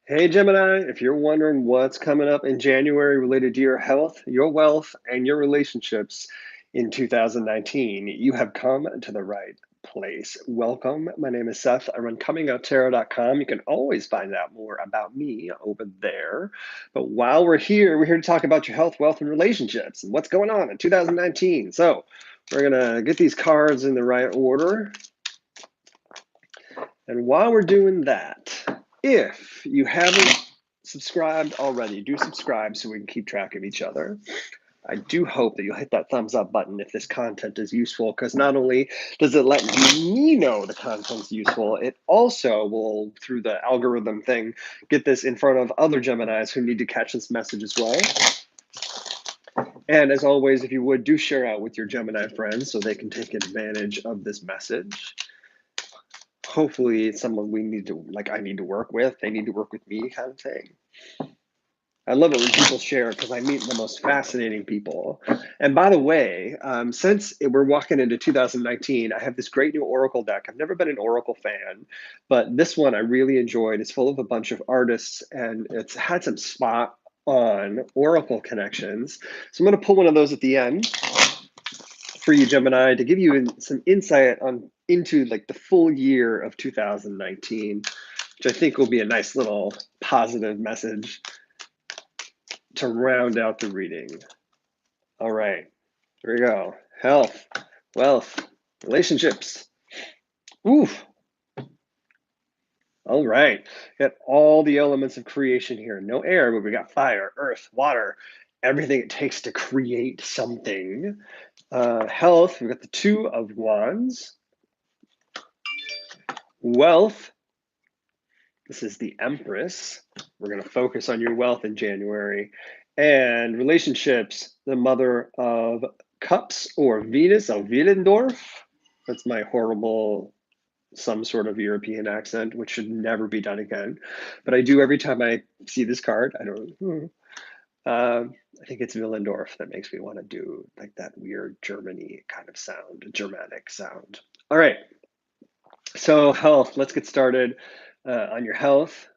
Hey Gemini, if you're wondering what's coming up in January related to your health, your wealth, and your relationships in 2019, you have come to the right place. Welcome. My name is Seth. I run Comingouttarot.com. You can always find out more about me over there. But while we're here to talk about your health, wealth, and relationships and what's going on in 2019. So we're going to get these cards in the right order. And while we're doing that, if you haven't subscribed already, do subscribe so we can keep track of each other. I do hope that you'll hit that thumbs up button if this content is useful, because not only does it let me know the content's useful, it also will, through the algorithm thing, get this in front of other Geminis who need to catch this message as well. And as always, if you would, do share out with your Gemini friends so they can take advantage of this message. Hopefully it's someone I need to work with, they need to work with me kind of thing. I love it when people share because I meet the most fascinating people. And by the way, since we're walking into 2019, I have this great new Oracle deck. I've never been an Oracle fan, but this one I really enjoyed. It's full of a bunch of artists and it's had some spot on Oracle connections. So I'm going to pull one of those at the end for you, Gemini, to give you some insight into like the full year of 2019, which I think will be a nice little positive message to round out the reading. All right, here we go. Health, wealth, relationships. Oof. All right, got all the elements of creation here. No air, but we got fire, earth, water, everything it takes to create something. Health, we've got the Two of Wands. Wealth, this is the Empress. We're going to focus on your wealth in January. And relationships, the Mother of Cups or Venus of Willendorf. That's my horrible, some sort of European accent, which should never be done again. But I do every time I see this card. I don't. I think it's Willendorf that makes me want to do like that weird Germany kind of sound, Germanic sound. All right. So health. Let's get started on your health.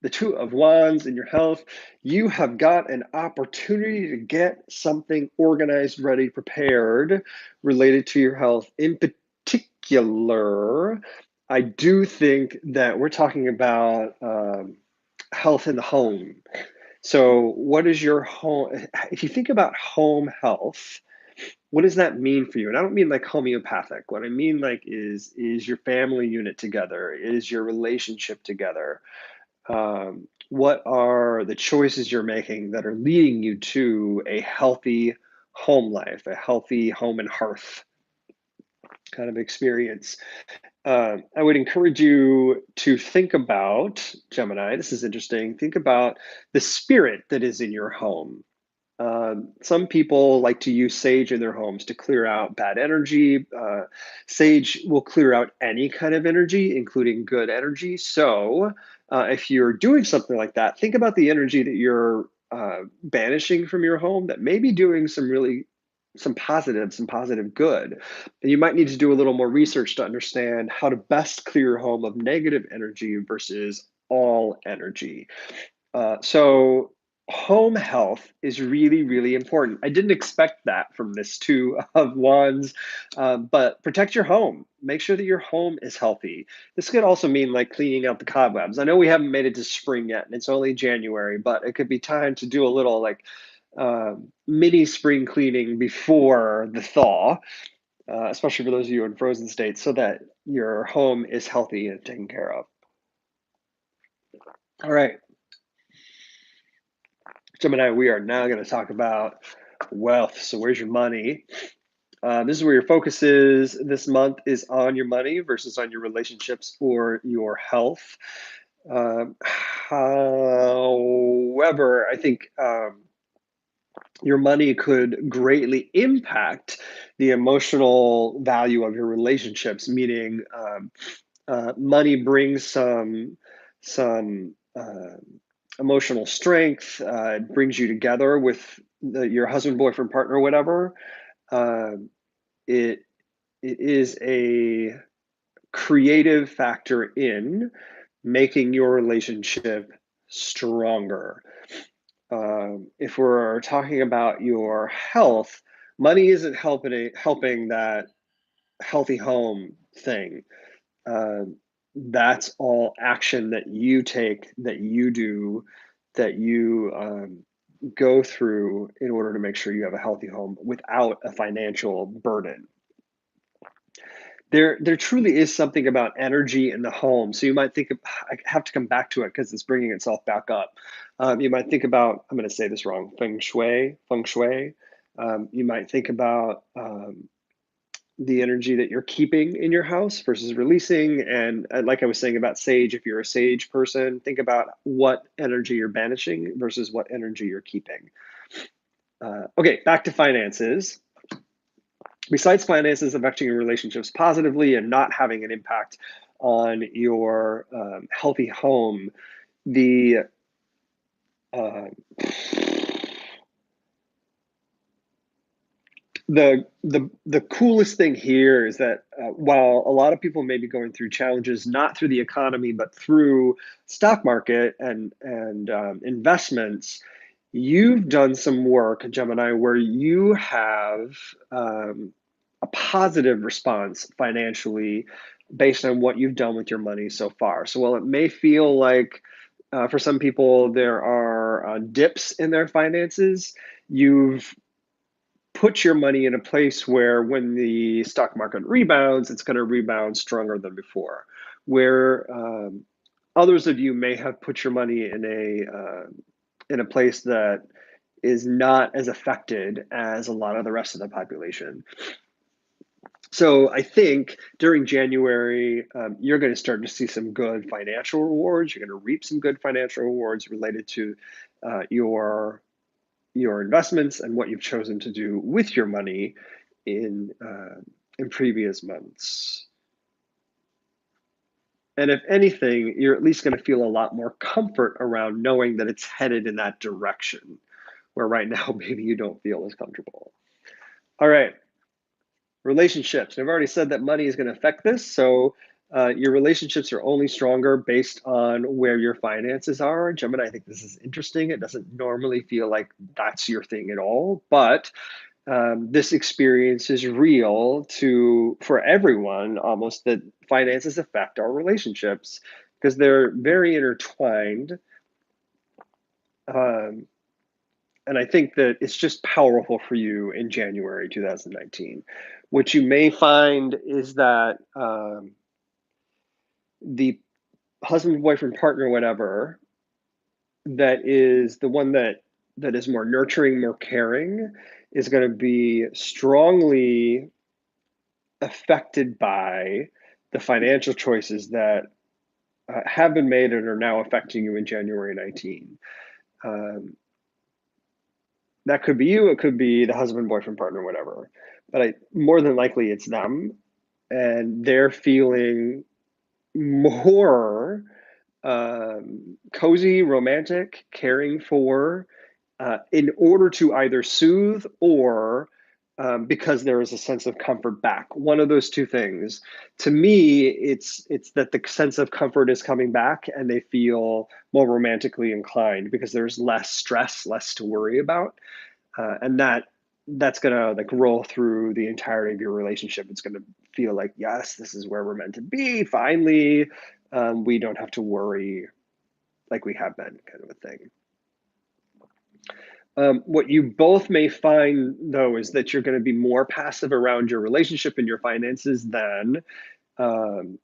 The Two of Wands in your health, you have got an opportunity to get something organized, ready, prepared related to your health. In particular, I do think that we're talking about health in the home. So, what is your home? If you think about home health, what does that mean for you? And I don't mean like homeopathic. What I mean like is your family unit together? Is your relationship together? What are the choices you're making that are leading you to a healthy home life, a healthy home and hearth kind of experience? I would encourage you to think about, Gemini, this is interesting, think about the spirit that is in your home. Some people like to use sage in their homes to clear out bad energy. Sage will clear out any kind of energy, including good energy. So if you're doing something like that, think about the energy that you're banishing from your home that may be doing some positive good. And you might need to do a little more research to understand how to best clear your home of negative energy versus all energy. So home health is really, really important. I didn't expect that from this Two of Wands, but protect your home. Make sure that your home is healthy. This could also mean like cleaning out the cobwebs. I know we haven't made it to spring yet, and it's only January, but it could be time to do a little like mini spring cleaning before the thaw, especially for those of you in frozen states, so that your home is healthy and taken care of. All right. Gemini, we are now going to talk about wealth. So, where's your money? This is where your focus is this month is on your money versus on your relationships or your health. However, I think your money could greatly impact the emotional value of your relationships, meaning money brings some emotional strength. It brings you together with your husband, boyfriend, partner, whatever. Uh, it it is a creative factor in making your relationship stronger. If we're talking about your health, money isn't helping that healthy home thing. That's all action that you take, that you do, that you go through in order to make sure you have a healthy home without a financial burden. There truly is something about energy in the home. So you might think of, I have to come back to it because it's bringing itself back up. You might think about, I'm going to say this wrong, feng shui. You might think about the energy that you're keeping in your house versus releasing. And like I was saying about sage, if you're a sage person, think about what energy you're banishing versus what energy you're keeping. Okay, back to finances. Besides finances affecting your relationships positively and not having an impact on your healthy home, the uh, the coolest thing here is that while a lot of people may be going through challenges not through the economy but through stock market and investments, you've done some work, Gemini, where you have a positive response financially based on what you've done with your money so far. So while it may feel like for some people there are dips in their finances, you've put your money in a place where when the stock market rebounds, it's going to rebound stronger than before. Where others of you may have put your money in a place that is not as affected as a lot of the rest of the population. So I think during January, you're going to start to see some good financial rewards. You're going to reap some good financial rewards related to your investments and what you've chosen to do with your money in previous months. And if anything, you're at least going to feel a lot more comfort around knowing that it's headed in that direction, where right now maybe you don't feel as comfortable. All right, relationships. I've already said that money is going to affect this, so your relationships are only stronger based on where your finances are. Gemini, I think this is interesting. It doesn't normally feel like that's your thing at all, but this experience is real for everyone almost, that finances affect our relationships because they're very intertwined. Um, and I think that it's just powerful for you in January 2019. What you may find is that the husband, boyfriend, partner, whatever, that is the one that is more nurturing, more caring, is going to be strongly affected by the financial choices that have been made and are now affecting you in January 19. That could be you, it could be the husband, boyfriend, partner, whatever. But more than likely it's them, and they're feeling more cozy, romantic, caring for, in order to either soothe or because there is a sense of comfort back. One of those two things. To me, it's that the sense of comfort is coming back, and they feel more romantically inclined because there's less stress, less to worry about, and that's gonna like roll through the entirety of your relationship. It's gonna feel like, yes, this is where we're meant to be. Finally, we don't have to worry like we have been, kind of a thing. What you both may find, though, is that you're going to be more passive around your relationship and your finances um,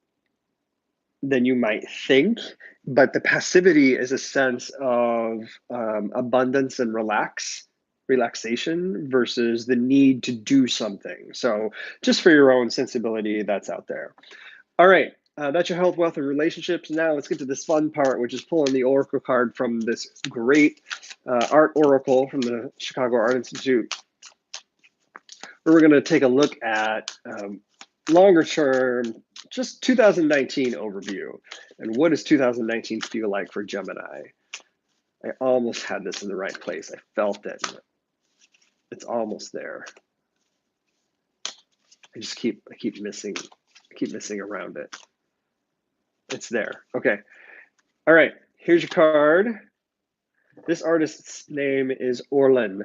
than you might think. But the passivity is a sense of abundance and relaxation versus the need to do something. So just for your own sensibility, that's out there. All right. That's your health, wealth, and relationships. Now let's get to this fun part, which is pulling the oracle card from this great art oracle from the Chicago Art Institute. We're going to take a look at longer term, just 2019 overview. And what does 2019 feel like for Gemini? I almost had this in the right place. I felt it. It's almost there. I keep missing around it. It's there. Okay. All right. Here's your card. This artist's name is Orlin.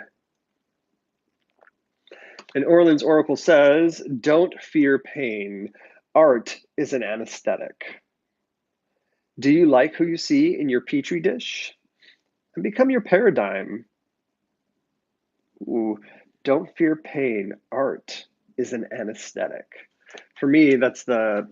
And Orlin's oracle says, don't fear pain. Art is an anesthetic. Do you like who you see in your petri dish? And become your paradigm. Ooh, don't fear pain. Art is an anesthetic. For me, that's the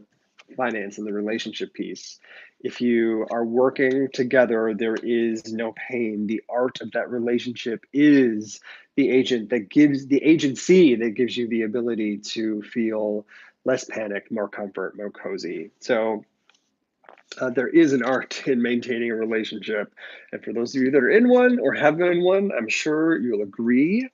finance and the relationship piece. If you are working together, there is no pain. The art of that relationship is the agent that gives the agency that gives you the ability to feel less panicked, more comfort, more cozy. So there is an art in maintaining a relationship. And for those of you that are in one or have been in one, I'm sure you'll agree.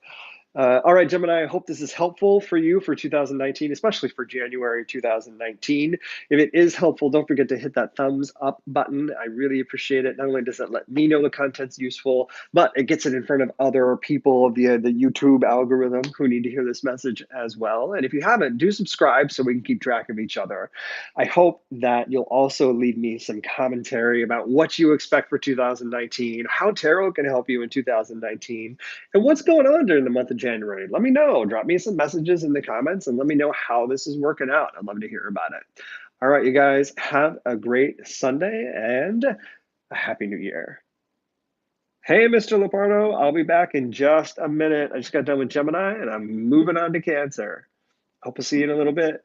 All right, Gemini, I hope this is helpful for you for 2019, especially for January 2019. If it is helpful, don't forget to hit that thumbs up button. I really appreciate it. Not only does it let me know the content's useful, but it gets it in front of other people via the YouTube algorithm who need to hear this message as well. And if you haven't, do subscribe so we can keep track of each other. I hope that you'll also leave me some commentary about what you expect for 2019, how tarot can help you in 2019, and what's going on during the month of January. Let me know. Drop me some messages in the comments and let me know how this is working out. I'd love to hear about it. All right, you guys, have a great Sunday and a Happy New Year. Hey, Mr. Lepardo, I'll be back in just a minute. I just got done with Gemini and I'm moving on to Cancer. Hope to see you in a little bit.